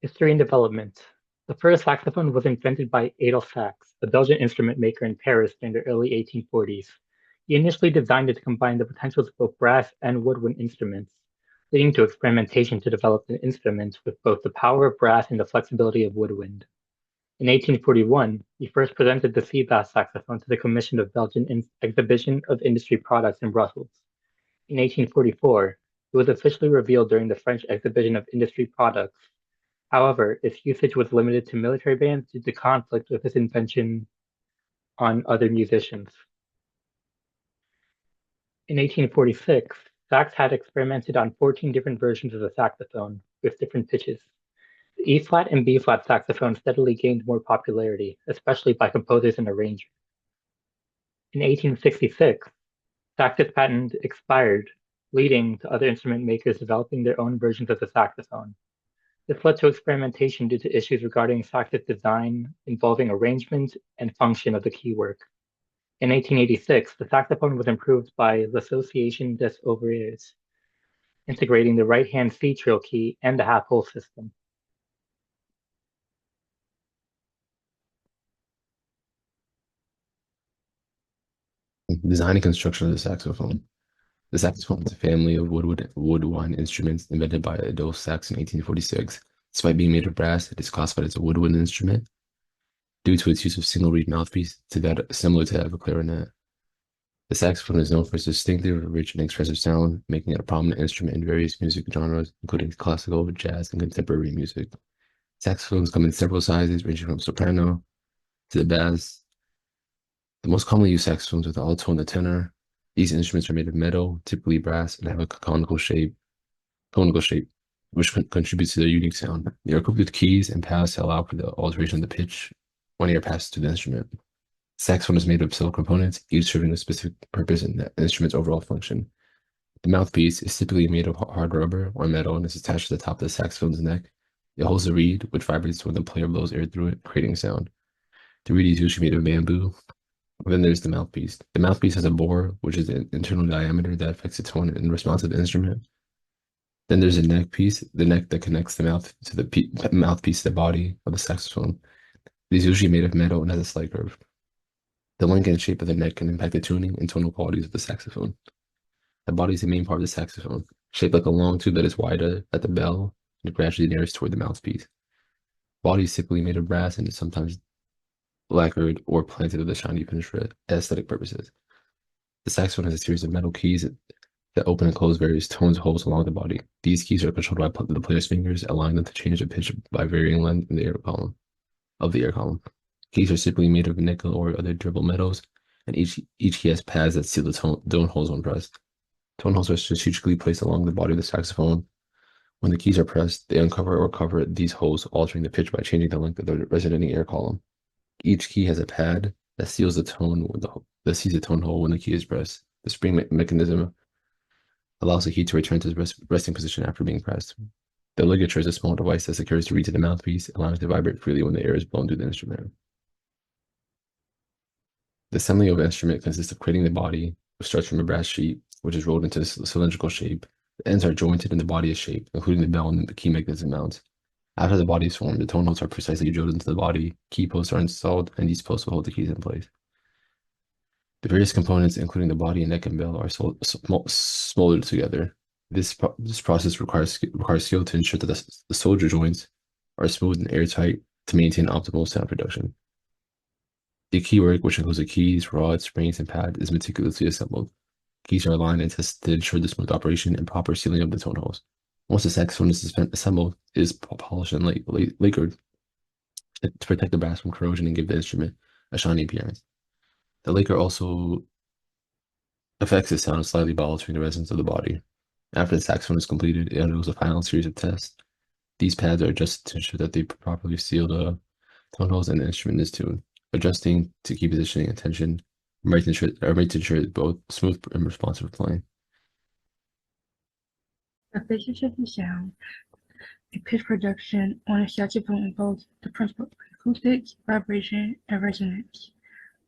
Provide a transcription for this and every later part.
History and development. The first saxophone was invented by Adolf Sax, a Belgian instrument maker in Paris during the early 1840s. He initially designed it to combine the potentials of both brass and woodwind instruments, leading to experimentation to develop an instrument with both the power of brass and the flexibility of woodwind. In 1841, he first presented the sea bass saxophone to the Commission of Belgian Exhibition of Industry Products in Brussels. In 1844, it was officially revealed during the French Exhibition of Industry Products. However, its usage was limited to military bands due to conflict with its invention on other musicians. In 1846, Sax had experimented on 14 different versions of the saxophone, with different pitches. The E-flat and B-flat saxophone steadily gained more popularity, especially by composers and arrangers. In 1866, Sax's patent expired, leading to other instrument makers developing their own versions of the saxophone. This led to experimentation due to issues regarding Sax's design involving arrangement and function of the keywork. In 1886, the saxophone was improved by l'Association des Ouvriers, integrating the right-hand C-trill key and the half-hole system. Design and construction of the saxophone. The saxophone is a family of woodwind instruments invented by Adolphe Sax in 1846. Despite being made of brass, it is classified as a woodwind instrument due to its use of single reed mouthpiece similar to that of a clarinet. The saxophone is known for its distinctive, rich, and expressive sound, making it a prominent instrument in various music genres, including classical, jazz, and contemporary music. Saxophones come in several sizes, ranging from soprano to the bass. The most commonly used saxophones are the alto and the tenor. These instruments are made of metal, typically brass, and have a conical shape, which contributes to their unique sound. They are equipped with keys and pads to allow for the alteration of the pitch when air passes through the instrument. Saxophone is made of several components, each serving a specific purpose in the instrument's overall function. The mouthpiece is typically made of hard rubber or metal and is attached to the top of the saxophone's neck. It holds a reed, which vibrates when the player blows air through it, creating sound. The reed is usually made of bamboo. Then there's the mouthpiece. The mouthpiece has a bore, which is the internal diameter that affects the tone and response of the instrument. Then there's a neck piece, the neck that connects the mouth to the mouthpiece to the body of the saxophone. It is usually made of metal and has a slight curve. The length and shape of the neck can impact the tuning and tonal qualities of the saxophone. The body is the main part of the saxophone, shaped like a long tube that is wider at the bell and gradually narrows toward the mouthpiece. Body is typically made of brass and is sometimes lacquered or planted with a shiny finish for aesthetic purposes. The saxophone has a series of metal keys that open and close various tones holes along the body. These keys are controlled by the player's fingers, allowing them to change the pitch by varying length in the air column of the air column. Keys are typically made of nickel or other durable metals, and each key has pads that seal the tone holes when pressed. Tone holes are strategically placed along the body of the saxophone. When the keys are pressed, they uncover or cover these holes, altering the pitch by changing the length of the resonating air column. Each key has a pad that seals the tone that sees the tone hole when the key is pressed. The spring mechanism allows the key to return to its resting position after being pressed. The ligature is a small device that secures the reed to the mouthpiece, allowing it to vibrate freely when the air is blown through the instrument. The assembly of the instrument consists of creating the body, which starts from a brass sheet, which is rolled into a cylindrical shape. The ends are jointed and the body is shaped, including the bell and the key mechanism mounts. After the body is formed, the tone holes are precisely drilled into the body, key posts are installed, and these posts will hold the keys in place. The various components, including the body and neck and bell, are smoldered together. This process requires skill to ensure that the soldier joints are smooth and airtight to maintain optimal sound production. The keywork, which includes the keys, rods, springs, and pad, is meticulously assembled. Keys are aligned and tested to ensure the smooth operation and proper sealing of the tone holes. Once the saxophone is assembled, it is polished and lacquered to protect the brass from corrosion and give the instrument a shiny appearance. The lacquer also affects the sound slightly by altering the resonance of the body. After the saxophone is completed, it undergoes a final series of tests. These pads are adjusted to ensure that they properly seal the tone holes and the instrument is tuned. Adjusting to key positioning and tension are made to ensure both smooth and responsive playing. The basis of sound, a pitch production on a saxophone involves the principle of acoustics, vibration, and resonance.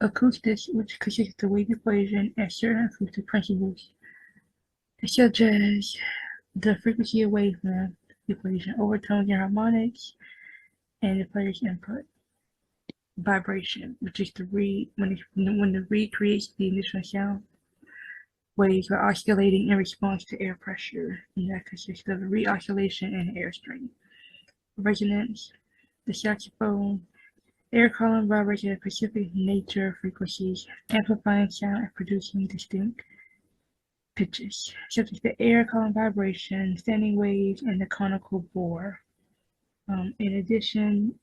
Acoustics, which consists of the wave equation and certain acoustic principles, such as the frequency of wavelength, equation, overtones and harmonics, and the player's input. Vibration, which is the reed, when the reed creates the initial sound waves are oscillating in response to air pressure, and that consists of a reed oscillation and air strain. Resonance, the saxophone air column vibrates at a specific nature frequencies, amplifying sound and producing distinct pitches, such as the air column vibration, standing waves, and the conical bore. In addition,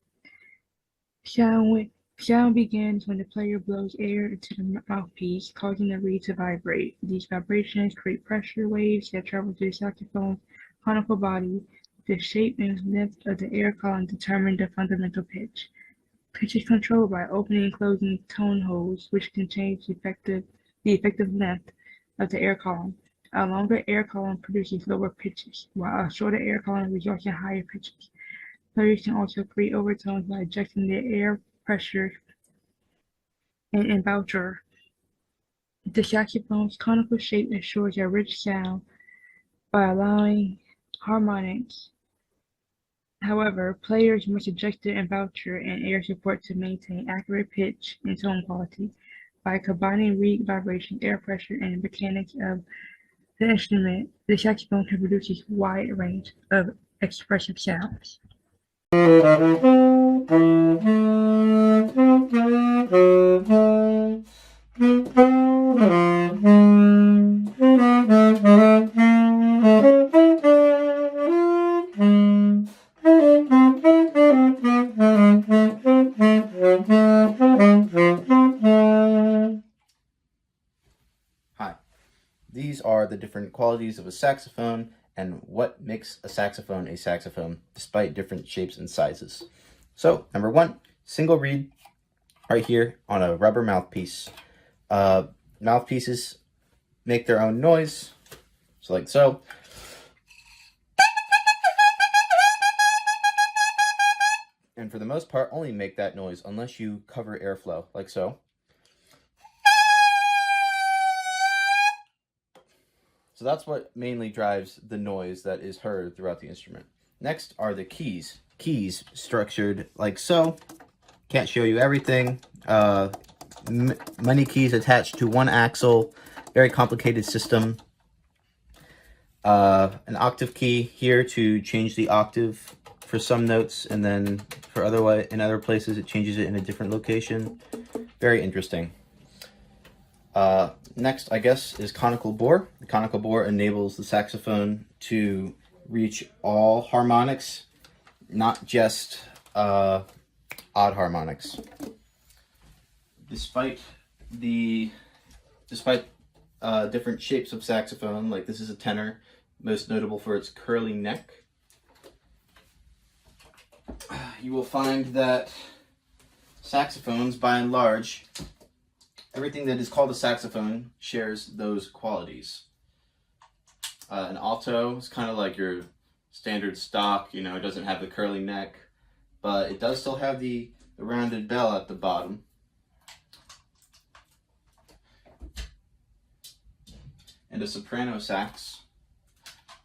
sound begins when the player blows air into the mouthpiece, causing the reed to vibrate. These vibrations create pressure waves that travel through the saxophone's conical body. The shape and length of the air column determine the fundamental pitch. Pitch is controlled by opening and closing tone holes, which can change the effective length of the air column. A longer air column produces lower pitches, while a shorter air column results in higher pitches. Players can also create overtones by adjusting the air pressure and embouchure. The saxophone's conical shape ensures a rich sound by allowing harmonics. However, players must adjust the embouchure and air support to maintain accurate pitch and tone quality. By combining reed vibration, air pressure, and the mechanics of the instrument, the saxophone can produce a wide range of expressive sounds. Hi, these are the different qualities of a saxophone and what makes a saxophone despite different shapes and sizes. So, number one, single reed right here on a rubber mouthpiece. Mouthpieces make their own noise, so like so. And for the most part, only make that noise unless you cover airflow, like so. So that's what mainly drives the noise that is heard throughout the instrument. Next are the keys. Keys structured like so. Can't show you everything. Many keys attached to one axle. Very complicated system. An octave key here to change the octave for some notes, and then for in other places it changes it in a different location. Very interesting. Next, I guess, is conical bore. The conical bore enables the saxophone to reach all harmonics, not just odd harmonics. Despite different shapes of saxophone, like this is a tenor, most notable for its curly neck, you will find that saxophones, by and large, everything that is called a saxophone shares those qualities. An alto is kind of like your standard stock, it doesn't have the curly neck, but it does still have the rounded bell at the bottom. And a soprano sax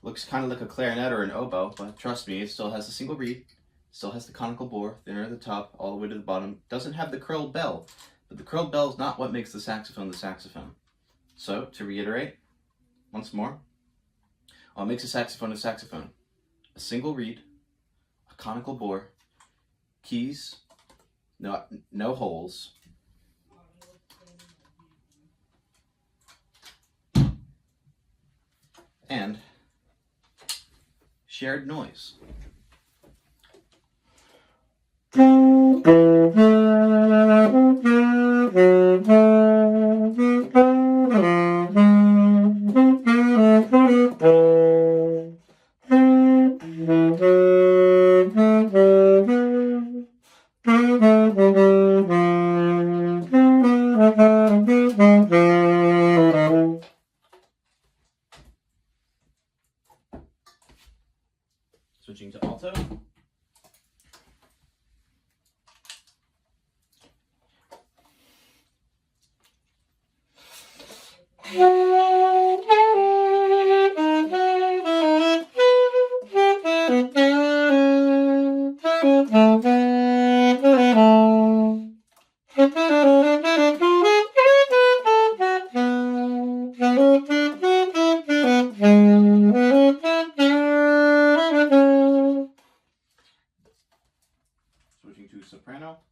looks kind of like a clarinet or an oboe, but trust me, it still has a single reed, still has the conical bore, thinner at the top, all the way to the bottom. Doesn't have the curled bell, but the curled bell is not what makes the saxophone. So, to reiterate, once more, what makes a saxophone? A single reed, a conical bore, keys, no holes, and shared noise. Switching to alto. soprano.